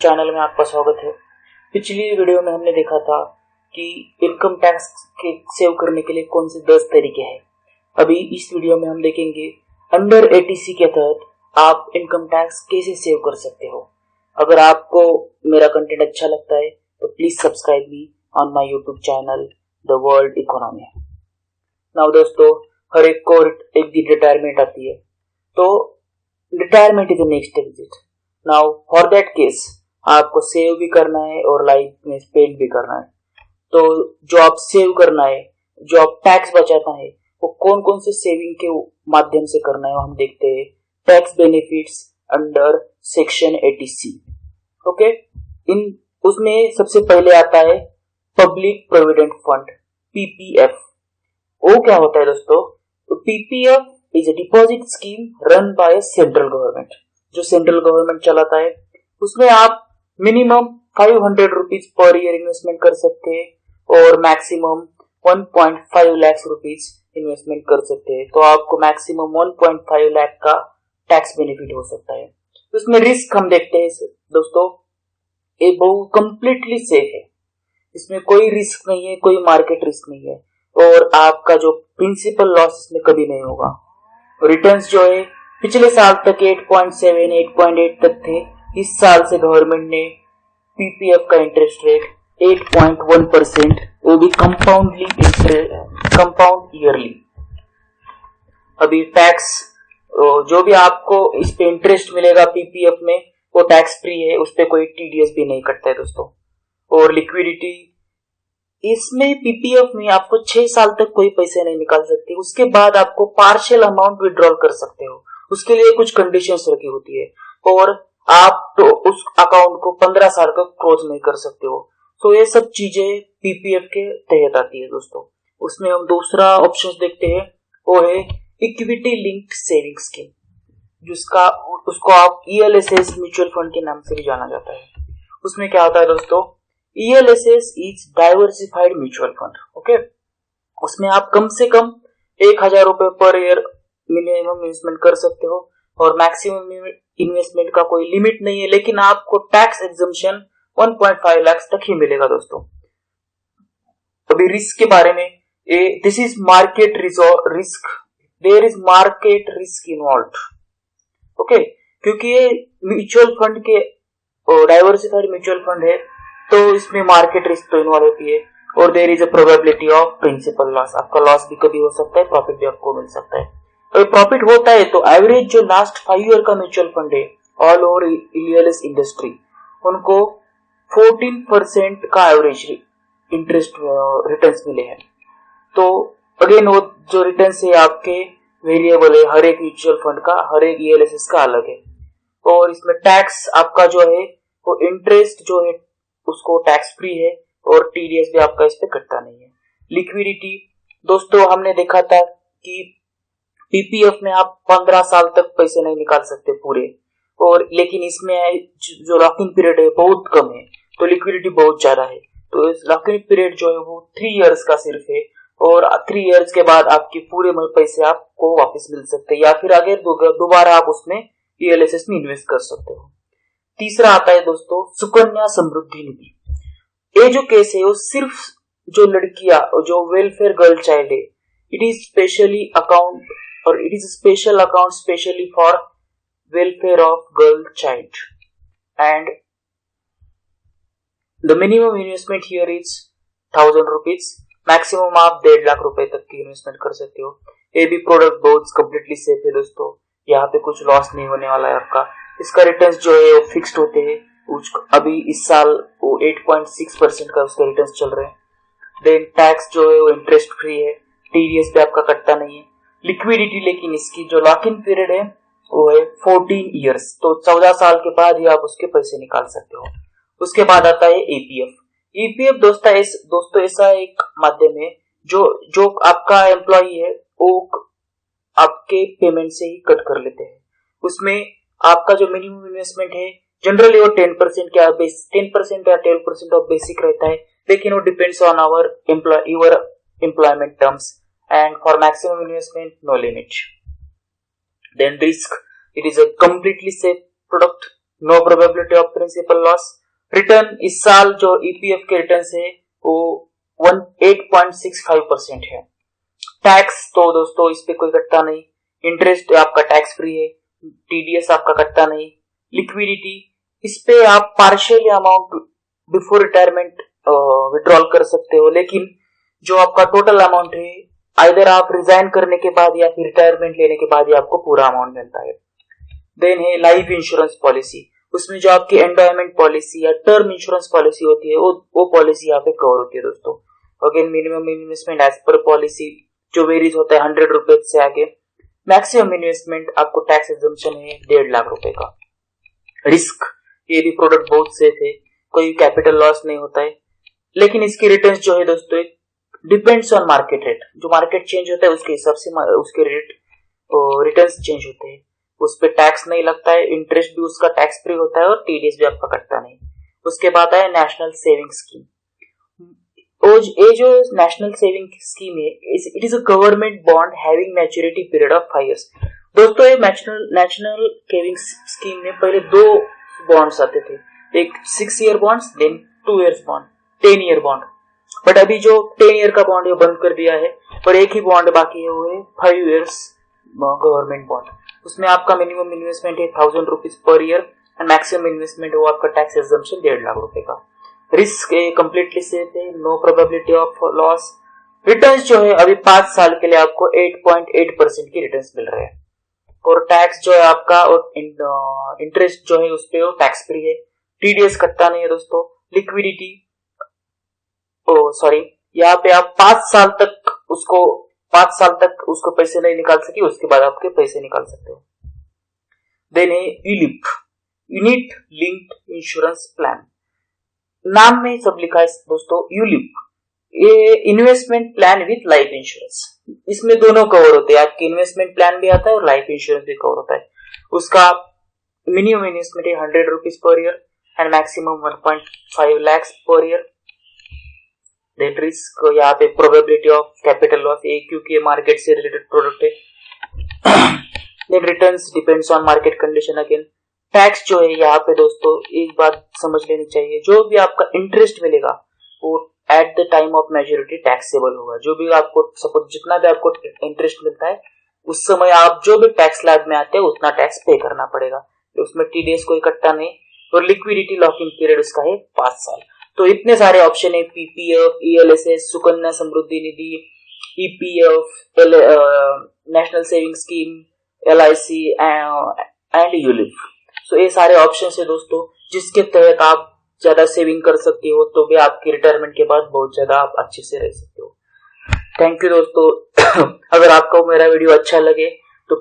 Channel में आपका स्वागत है। पिछली वीडियो में हमने देखा था कि इनकम टैक्स के सेव करने के लिए कौन से 10 तरीके हैं। अभी इस वीडियो में हम देखेंगे अंडर एटीसी के तहत आप इनकम टैक्स कैसे सेव कर सकते हो। अगर आपको मेरा कंटेंट अच्छा लगता है तो please subscribe me on my YouTube channel the world economy. Now दोस्तों, हर एक को एक दिन रिटायरमेंट आती है, तो retirement is the next exit. Now for that case आपको सेव भी करना है और लाइफ में स्पेंड भी करना है। तो जो आप सेव करना है, जो आप टैक्स बचाना है, वो कौन कौन से सेविंग के माध्यम से करना है, वो हम देखते हैं। Tax benefits under section 80C। Okay, इन उसमें सबसे पहले आता है पब्लिक प्रोविडेंट फंड, PPF। वो क्या होता है दोस्तों? PPF is a deposit scheme run by central government, जो सेंट्रल गवर्नमेंट चलाता है। उसमें आप minimum 500 rupees per year investment कर सकते हैं और मैक्सिमम 1.5 लाख रुपीज इन्वेस्टमेंट कर सकते हैं। तो आपको मैक्सिमम 1.5 लाख का टैक्स बेनिफिट हो सकता है। उसमें रिस्क हम देखते हैं दोस्तों, ये बहुत कंप्लीटली सेफ है। इसमें कोई रिस्क नहीं है, कोई मार्केट रिस्क नहीं है और आपका जो प्रिंसिपल लॉस इसमें कभी नहीं होगा। रिटर्न्स जो है पिछले साल तक 8.7 8.8 तक थे। इस साल से गवर्नमेंट ने पीपीएफ का इंटरेस्ट रेट 8.1%, वो भी कंपाउंड ईयरली। अभी टैक्स जो भी आपको इस पे इंटरेस्ट मिलेगा पीपीएफ में, वो टैक्स फ्री है, उस पे कोई टीडीएस भी नहीं कटता है दोस्तों। और लिक्विडिटी, इसमें पीपीएफ में आपको 6 साल तक कोई पैसे नहीं निकाल सकते। उसके बाद आपको पार्शियल अमाउंट विड्रॉल कर सकते हो, उसके लिए कुछ कंडीशंस रखी होती है और आप तो उस अकाउंट को 15 साल तक क्लोज नहीं कर सकते हो। तो ये सब चीजें पीपीएफ के तहत आती है दोस्तों। उसमें हम दूसरा ऑप्शन देखते हैं, वो है इक्विटी लिंक्ड सेविंग स्कीम, जिसका उसको आप ELSS म्यूचुअल फंड के नाम से भी जाना जाता है। उसमें क्या होता है दोस्तों? ELSS is diversified mutual fund. Okay, उसमें आप कम से कम 1000 रुपए पर ईयर मिनिमम इन्वेस्टमेंट कर सकते हो और मैक्सिमम इन्वेस्टमेंट का कोई लिमिट नहीं है, लेकिन आपको टैक्स एग्जम्पशन 1.5 लाख तक ही मिलेगा दोस्तों। अभी रिस्क के बारे में, this is market risk, there is market risk involve. Okay, क्योंकि ये म्यूचुअल फंड के डाइवर्सिफाइड म्यूचुअल फंड है, तो इसमें मार्केट रिस्क तो इन्वॉल्व होती है और there is a probability of principal loss. आपका लॉस भी कभी हो सकता है, प्रॉफिट भी आपको मिल सकता है। तो प्रॉफिट होता है तो एवरेज जो लास्ट 5 ईयर का म्यूचुअल फंड है ऑल ओवर ELS इंडस्ट्री, उनको 14% का एवरेज इंटरेस्ट रिटर्न्स मिले हैं। तो अगेन वो जो रिटर्न्स है आपके वेरिएबल है, हर एक म्यूचुअल फंड का, हर एक ELS का अलग है। और इसमें टैक्स आपका जो है वो इंटरेस्ट जो है उसको टैक्स फ्री है और टीडीएस भी आपका इस पे कटता नहीं है। लिक्विडिटी दोस्तों, हमने देखा था कि पीपीएफ में आप 15 साल तक पैसे नहीं निकाल सकते पूरे, और लेकिन इसमें जो लॉकिंग पीरियड है बहुत कम है, तो लिक्विडिटी बहुत ज्यादा है। तो इस लॉकिंग पीरियड जो है वो 3 इयर्स का सिर्फ है और 3 इयर्स के बाद आपके पूरे पैसे आपको वापस मिल सकते हैं या फिर आगे दोबारा आप उसमें ELSS में इन्वेस्ट कर सकते हो। तीसरा आता है दोस्तों सुकन्या समृद्धि निधि। ये जो केस है वो सिर्फ जो लड़कियां, जो वेलफेयर गर्ल चाइल्ड है, इट इज स्पेशली अकाउंट और it is a special account specially for welfare of girl child, and the minimum investment here is 1000 rupees, maximum आप 1.5 लाख रुपए तक की इन्वेस्टमेंट कर सकते हो। ये भी प्रोडक्ट बहुत कंप्लीटली सेफ है दोस्तों, यहाँ पे कुछ लॉस नहीं होने वाला है आपका। इसका रिटर्न्स जो है वो फिक्स्ड होते हैं, अभी इस साल वो 8.6% का उसका रिटर्न्स चल रहे हैं। देन टैक्स जो है वो इंटरेस्ट फ्री है, टीडीएस पे आपका कटता नहीं है। लिक्विडिटी, लेकिन इसकी जो लॉक इन पीरियड है वो है 14 इयर्स, तो 14 साल के बाद ही आप उसके पैसे निकाल सकते हो। उसके बाद आता है EPF दोस्तों ऐसा एक माध्यम है जो आपका एम्प्लॉई है वो आपके पेमेंट से ही कट कर लेते हैं। उसमें आपका जो मिनिमम इन्वेस्टमेंट है जनरली वो 10% या 12% ऑफ बेसिक रहता है, लेकिन वो depends on your employment terms, and for maximum investment no limit. Then risk, it is a completely safe product, no probability of principal loss. Return इस साल जो ईपीएफ के रिटर्न है वो 8.65% है। टैक्स तो दोस्तों इस पे कोई कटता नहीं, इंटरेस्ट आपका टैक्स फ्री है, टीडीएस आपका कटता नहीं। लिक्विडिटी इस पे आप partial amount before retirement withdrawal कर सकते हो, लेकिन जो आपका टोटल अमाउंट है आइदर आप रिजाइन करने के बाद या फिर रिटायरमेंट लेने के बाद ही आपको पूरा अमाउंट मिलता है। देन है लाइफ इंश्योरेंस पॉलिसी, उसमें जो आपकी एंडोमेंट पॉलिसी या टर्म इंश्योरेंस पॉलिसी होती है वो पॉलिसी यहाँ पे कवर होती है दोस्तों। Again minimum investment as per policy जो वेरीज होता है 100 रुपए से आगे। मैक्सिमम इन्वेस्टमेंट आपको टैक्स एग्जम्पशन है 1.5 लाख रुपए का। रिस्क, ये भी प्रोडक्ट बहुत सेफ है, कोई कैपिटल लॉस नहीं होता है, लेकिन इसकी रिटर्न्स जो है दोस्तों डिपेंड्स ऑन मार्केट रेट। जो मार्केट चेंज होता है उसके हिसाब से उसके रेट रिटर्न्स चेंज होते हैं। उस पर टैक्स नहीं लगता है, इंटरेस्ट भी उसका टैक्स फ्री होता है और टीडीएस भी आपका कटता नहीं। उसके बाद है नेशनल सेविंग स्कीम। ये जो नेशनल सेविंग स्कीम है it is a government bond having maturity period of 5 years। दोस्तों ये नेशनल सेविंग स्कीम में पहले 2 बॉन्ड्स आते थे, एक 6 year bonds then 2 years bond, 10 year bond. But अभी जो 10 year का बॉन्ड है बंद कर दिया है और एक ही बॉन्ड बाकी है, वो है 5 years गवर्नमेंट बॉन्ड। उसमें आपका मिनिमम इन्वेस्टमेंट है 1000 rupees per year and maximum investment है वो आपका टैक्स एग्जम्पशन 1.5 लाख रुपए का। रिस्क कंप्लीटली सेफ है, no probability of loss. Returns जो है अभी 5 साल के लिए आपको 8.8% की रिटर्न्स मिल रहे हैं और टैक्स जो है आपका और इंटरेस्ट जो है उस पे वो टैक्स फ्री है, टीडीएस कटता नहीं है दोस्तों। लिक्विडिटी यहाँ पे आप 5 साल तक उसको पैसे नहीं निकाल सके, उसके बाद आपके पैसे निकाल सकते हो। देन है ULIP, unit linked insurance plan. नाम में सब लिखा है दोस्तों यूलिप, ये investment plan with life insurance. इसमें दोनों कवर होते हैं, आपकी इन्वेस्टमेंट प्लान भी आता है और लाइफ इंश्योरेंस भी कवर होता है। उसका मिनिमम इन्वेस्टमेंट है 100 rupees per year and maximum 1.5 lakhs per year. Then risk, यहाँ पे प्रोबेबिलिटी ऑफ कैपिटल लॉस, क्योंकि ये मार्केट से रिलेटेड प्रोडक्ट है। Then returns depends on market condition again. Tax जो है यहाँ पे दोस्तों एक बात समझ लेनी चाहिए, जो भी आपका इंटरेस्ट मिलेगा वो at the time of maturity taxable होगा। जो भी आपको सपोज जितना भी आपको इंटरेस्ट मिलता है उस समय आप जो भी टैक्स स्लैब में आते हैं उतना टैक्स पे करना पड़ेगा, उसमें टीडीएस कोई कटता नहीं। और लिक्विडिटी लॉकिंग पीरियड उसका है 5 साल। तो इतने सारे ऑप्शन है, PPF, ELSS, Sukanya Samriddhi Nidhi, EPF, national saving scheme, LIC and ULIP. So ये सारे ऑप्शन है दोस्तों जिसके तहत आप ज्यादा सेविंग कर सकते हो, तो भी आपकी रिटायरमेंट के बाद बहुत ज्यादा आप अच्छे से रह सकते हो। थैंक यू दोस्तों। अगर आपको मेरा वीडियो अच्छा लगे तो